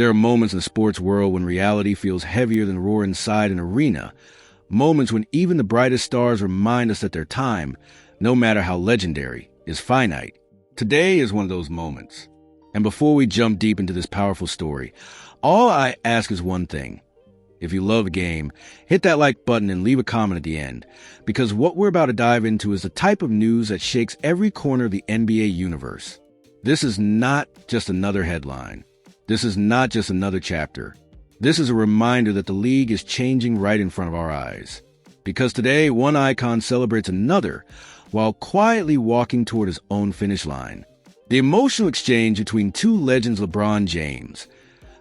There are moments in the sports world when reality feels heavier than the roar inside an arena. Moments when even the brightest stars remind us that their time, no matter how legendary, is finite. Today is one of those moments. And before we jump deep into this powerful story, all I ask is one thing. If you love the game, hit that like button and leave a comment at the end, because what we're about to dive into is the type of news that shakes every corner of the NBA universe. This is not just another headline. This is not just another chapter. This is a reminder that the league is changing right in front of our eyes. Because today, one icon celebrates another while quietly walking toward his own finish line. The emotional exchange between two legends, LeBron James,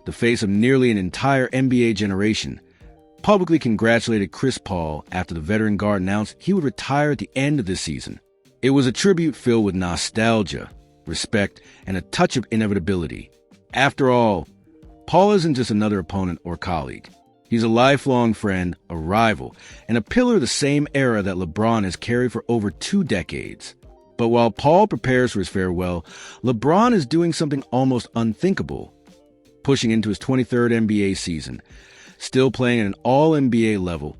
the face of nearly an entire NBA generation, publicly congratulated Chris Paul after the veteran guard announced he would retire at the end of this season. It was a tribute filled with nostalgia, respect, and a touch of inevitability. After all, Paul isn't just another opponent or colleague. He's a lifelong friend, a rival, and a pillar of the same era that LeBron has carried for over 2 decades. But while Paul prepares for his farewell, LeBron is doing something almost unthinkable. Pushing into his 23rd NBA season, still playing at an all-NBA level,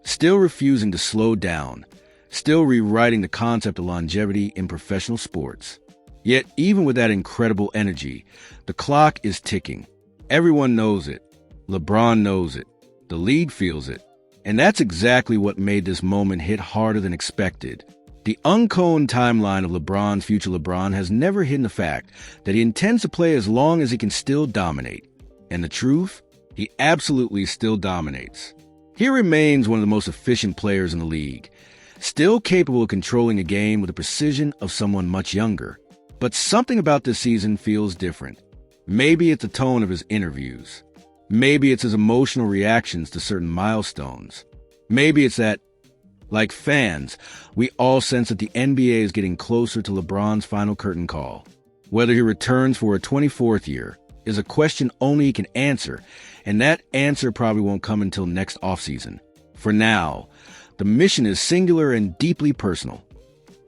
still refusing to slow down, still rewriting the concept of longevity in professional sports. Yet, even with that incredible energy, the clock is ticking. Everyone knows it. LeBron knows it. The league feels it. And that's exactly what made this moment hit harder than expected. The uncombed timeline of LeBron's future LeBron has never hidden the fact that he intends to play as long as he can still dominate. And the truth? He absolutely still dominates. He remains one of the most efficient players in the league, still capable of controlling a game with the precision of someone much younger. But something about this season feels different. Maybe it's the tone of his interviews. Maybe it's his emotional reactions to certain milestones. Maybe it's that, like fans, we all sense that the NBA is getting closer to LeBron's final curtain call. Whether he returns for a 24th year is a question only he can answer, and that answer probably won't come until next offseason. For now, the mission is singular and deeply personal.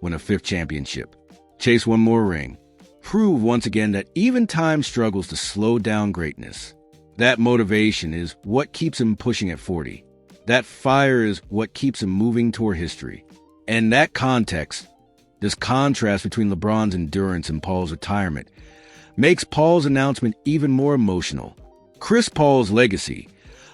Win a 5th championship. Chase one more ring. Prove once again that even time struggles to slow down greatness. That motivation is what keeps him pushing at 40. That fire is what keeps him moving toward history. And that context, this contrast between LeBron's endurance and Paul's retirement, makes Paul's announcement even more emotional. Chris Paul's legacy,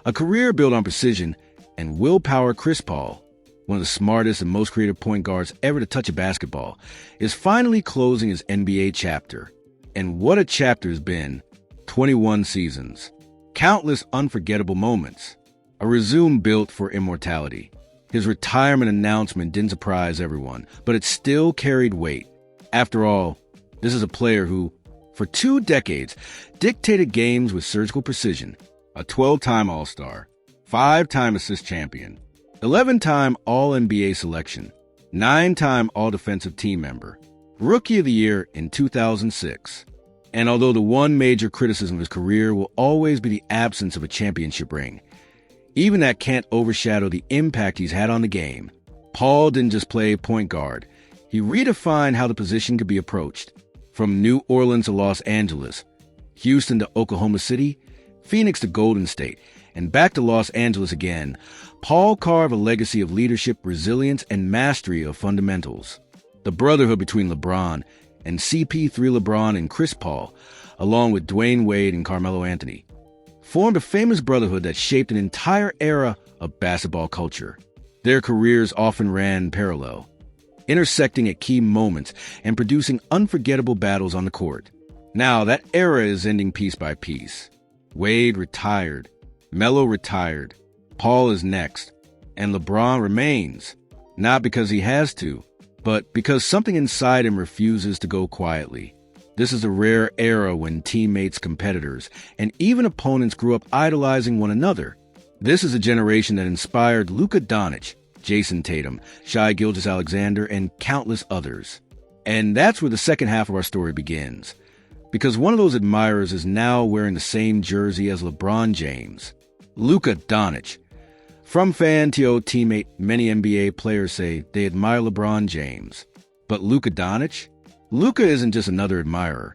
a career built on precision and willpower. Chris Paul, one of the smartest and most creative point guards ever to touch a basketball, is finally closing his NBA chapter. And what a chapter has been. 21 seasons. Countless unforgettable moments. A resume built for immortality. His retirement announcement didn't surprise everyone, but it still carried weight. After all, this is a player who, for 2 decades, dictated games with surgical precision. A 12-time All-Star, 5-time assist champion, 11-time All-NBA selection, 9-time All-Defensive Team member, Rookie of the Year in 2006. And although the one major criticism of his career will always be the absence of a championship ring, even that can't overshadow the impact he's had on the game. Paul didn't just play point guard. He redefined how the position could be approached. From New Orleans to Los Angeles, Houston to Oklahoma City, Phoenix to Golden State, and back to Los Angeles again, Paul carved a legacy of leadership, resilience, and mastery of fundamentals. The brotherhood between LeBron and CP3 LeBron and Chris Paul, along with Dwayne Wade and Carmelo Anthony, formed a famous brotherhood that shaped an entire era of basketball culture. Their careers often ran parallel, intersecting at key moments and producing unforgettable battles on the court. Now, that era is ending piece by piece. Wade retired, Melo retired, Paul is next, and LeBron remains, not because he has to, but because something inside him refuses to go quietly. This is a rare era when teammates, competitors, and even opponents grew up idolizing one another. This is a generation that inspired Luka Doncic, Jason Tatum, Shai Gilgeous-Alexander, and countless others. And that's where the second half of our story begins, because one of those admirers is now wearing the same jersey as LeBron James. Luka Doncic. From fan to teammate, many NBA players say they admire LeBron James. But Luka Doncic? Luka isn't just another admirer.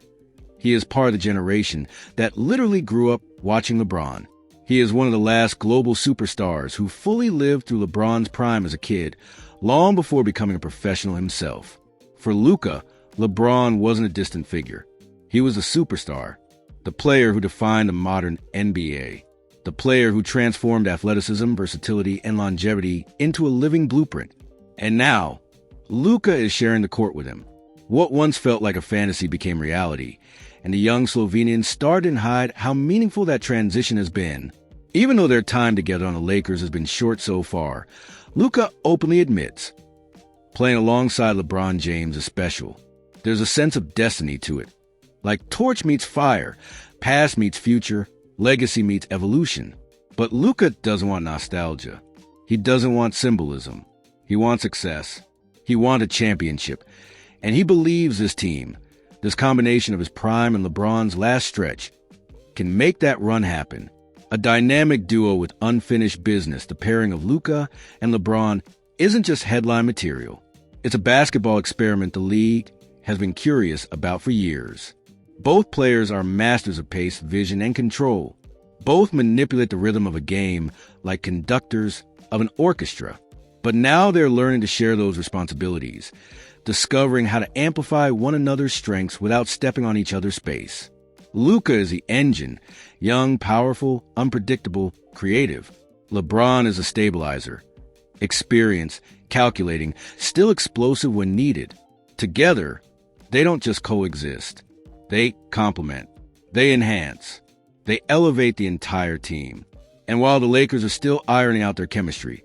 He is part of the generation that literally grew up watching LeBron. He is one of the last global superstars who fully lived through LeBron's prime as a kid, long before becoming a professional himself. For Luka, LeBron wasn't a distant figure. He was a superstar, the player who defined the modern NBA, the player who transformed athleticism, versatility, and longevity into a living blueprint. And now, Luka is sharing the court with him. What once felt like a fantasy became reality, and the young Slovenian star didn't hide how meaningful that transition has been. Even though their time together on the Lakers has been short so far, Luka openly admits, playing alongside LeBron James is special. There's a sense of destiny to it. Like torch meets fire, past meets future, legacy meets evolution. But Luka doesn't want nostalgia. He doesn't want symbolism. He wants success. He wants a championship. And he believes this team, this combination of his prime and LeBron's last stretch, can make that run happen. A dynamic duo with unfinished business, the pairing of Luka and LeBron isn't just headline material. It's a basketball experiment the league has been curious about for years. Both players are masters of pace, vision, and control. Both manipulate the rhythm of a game like conductors of an orchestra. But now they're learning to share those responsibilities, discovering how to amplify one another's strengths without stepping on each other's space. Luka is the engine, young, powerful, unpredictable, creative. LeBron is a stabilizer, experienced, calculating, still explosive when needed. Together, they don't just coexist. They complement. They enhance. They elevate the entire team. And while the Lakers are still ironing out their chemistry,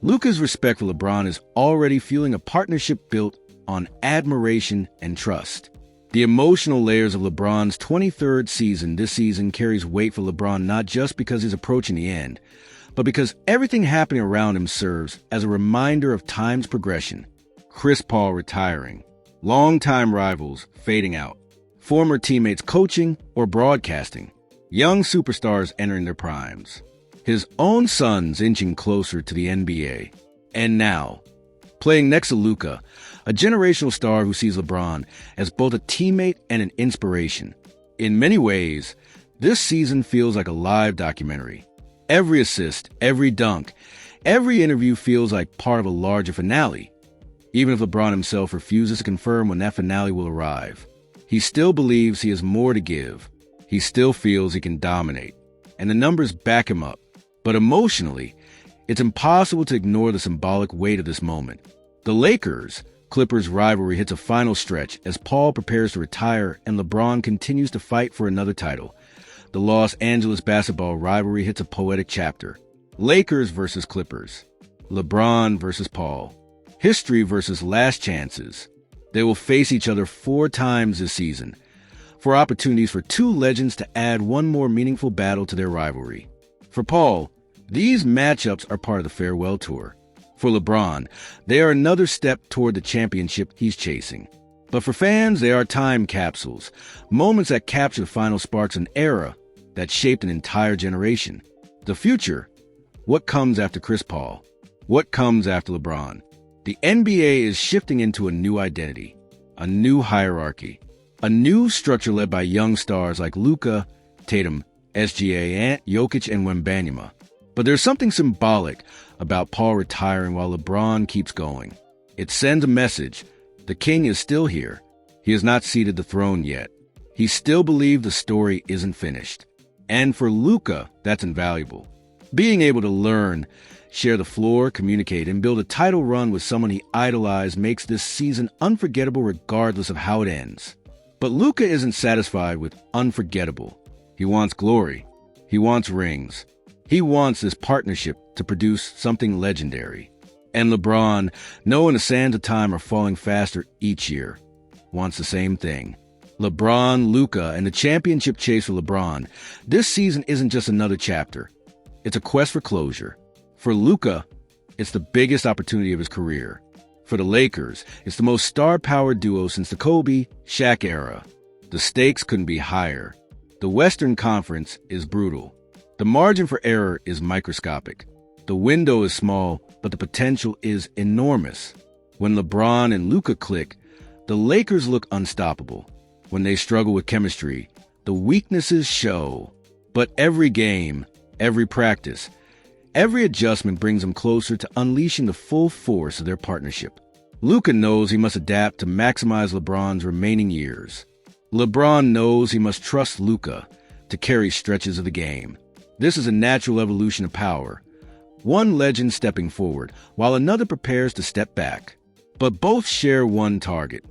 Luka's respect for LeBron is already fueling a partnership built on admiration and trust. The emotional layers of LeBron's 23rd season this season carries weight for LeBron not just because he's approaching the end, but because everything happening around him serves as a reminder of time's progression. Chris Paul retiring, longtime rivals fading out, former teammates coaching or broadcasting, young superstars entering their primes, his own sons inching closer to the NBA. And now, playing next to Luka, a generational star who sees LeBron as both a teammate and an inspiration. In many ways, this season feels like a live documentary. Every assist, every dunk, every interview feels like part of a larger finale. Even if LeBron himself refuses to confirm when that finale will arrive, he still believes he has more to give. He still feels he can dominate, and the numbers back him up. But emotionally, it's impossible to ignore the symbolic weight of this moment. The Lakers-Clippers rivalry hits a final stretch as Paul prepares to retire and LeBron continues to fight for another title. The Los Angeles basketball rivalry hits a poetic chapter. Lakers versus Clippers. LeBron versus Paul. History versus last chances. They will face each other 4 times this season, 4 opportunities for 2 legends to add one more meaningful battle to their rivalry. For Paul, these matchups are part of the farewell tour. For LeBron, they are another step toward the championship he's chasing. But for fans, they are time capsules, moments that capture the final sparks of an era that shaped an entire generation. The future, what comes after Chris Paul? What comes after LeBron? The NBA is shifting into a new identity, a new hierarchy, a new structure led by young stars like Luka, Tatum, SGA, and Jokic and Wembanyama. But there's something symbolic about Paul retiring while LeBron keeps going. It sends a message. The king is still here. He has not ceded the throne yet. He still believes the story isn't finished. And for Luka, that's invaluable. Being able to learn, share the floor, communicate, and build a title run with someone he idolized makes this season unforgettable regardless of how it ends. But Luka isn't satisfied with unforgettable. He wants glory. He wants rings. He wants this partnership to produce something legendary. And LeBron, knowing the sands of time are falling faster each year, wants the same thing. LeBron, Luka, and the championship chase for LeBron, this season isn't just another chapter. It's a quest for closure. For Luka, it's the biggest opportunity of his career. For the Lakers, it's the most star-powered duo since the Kobe-Shaq era. The stakes couldn't be higher. The Western Conference is brutal. The margin for error is microscopic. The window is small, but the potential is enormous. When LeBron and Luka click, the Lakers look unstoppable. When they struggle with chemistry, the weaknesses show. But every game, every practice, every adjustment brings them closer to unleashing the full force of their partnership. Luka knows he must adapt to maximize LeBron's remaining years. LeBron knows he must trust Luka to carry stretches of the game. This is a natural evolution of power. One legend stepping forward, while another prepares to step back. But both share one target,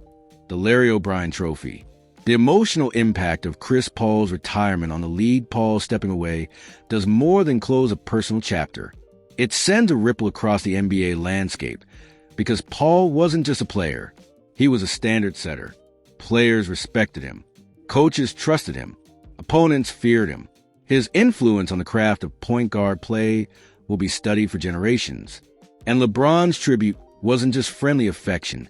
the Larry O'Brien Trophy. The emotional impact of Chris Paul's retirement on the league, Paul stepping away, does more than close a personal chapter. It sends a ripple across the NBA landscape, because Paul wasn't just a player. He was a standard setter. Players respected him. Coaches trusted him. Opponents feared him. His influence on the craft of point guard play will be studied for generations. And LeBron's tribute wasn't just friendly affection.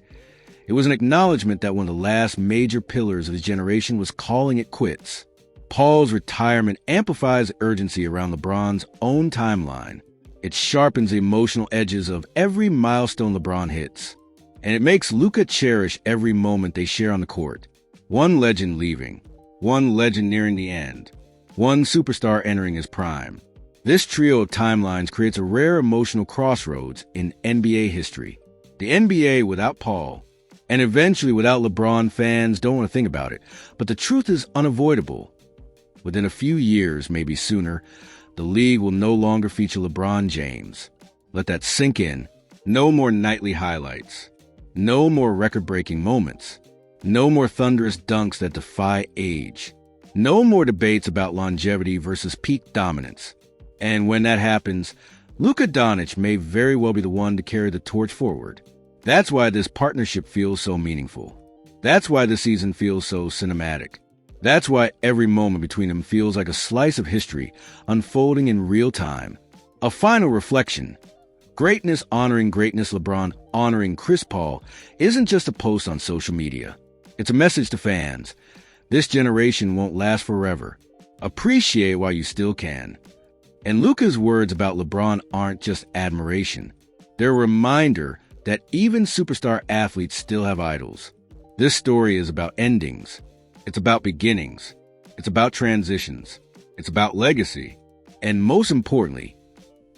It was an acknowledgement that one of the last major pillars of his generation was calling it quits. Paul's retirement amplifies the urgency around LeBron's own timeline. It sharpens the emotional edges of every milestone LeBron hits. And it makes Luka cherish every moment they share on the court. One legend leaving, one legend nearing the end, one superstar entering his prime. This trio of timelines creates a rare emotional crossroads in NBA history. The NBA without Paul, and eventually without LeBron, fans don't want to think about it. But the truth is unavoidable. Within a few years, maybe sooner, the league will no longer feature LeBron James. Let that sink in. No more nightly highlights. No more record-breaking moments. No more thunderous dunks that defy age. No more debates about longevity versus peak dominance. And when that happens, Luka Doncic may very well be the one to carry the torch forward. That's why this partnership feels so meaningful. That's why the season feels so cinematic. That's why every moment between them feels like a slice of history unfolding in real time. A final reflection. Greatness honoring greatness, LeBron honoring Chris Paul, isn't just a post on social media. It's a message to fans. This generation won't last forever. Appreciate while you still can. And Luka's words about LeBron aren't just admiration. They're a reminder that even superstar athletes still have idols. This story is about endings. It's about beginnings. It's about transitions. It's about legacy. And most importantly,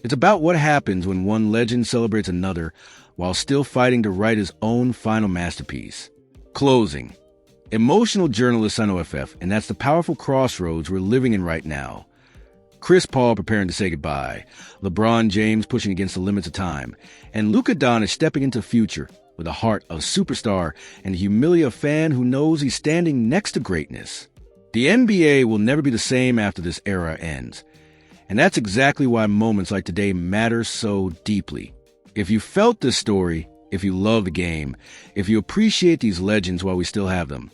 it's about what happens when one legend celebrates another while still fighting to write his own final masterpiece. Closing. Emotional journalists on OFF, and that's the powerful crossroads we're living in right now. Chris Paul preparing to say goodbye, LeBron James pushing against the limits of time, and Luka Doncic stepping into the future with the heart of a superstar and the humility of a fan who knows he's standing next to greatness. The NBA will never be the same after this era ends. And that's exactly why moments like today matter so deeply. If you felt this story, if you love the game, if you appreciate these legends while we still have them,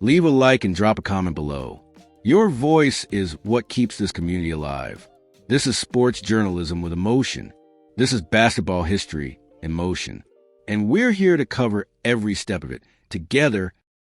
leave a like and drop a comment below. Your voice is what keeps this community alive. This is sports journalism with emotion. This is basketball history in motion. And we're here to cover every step of it, together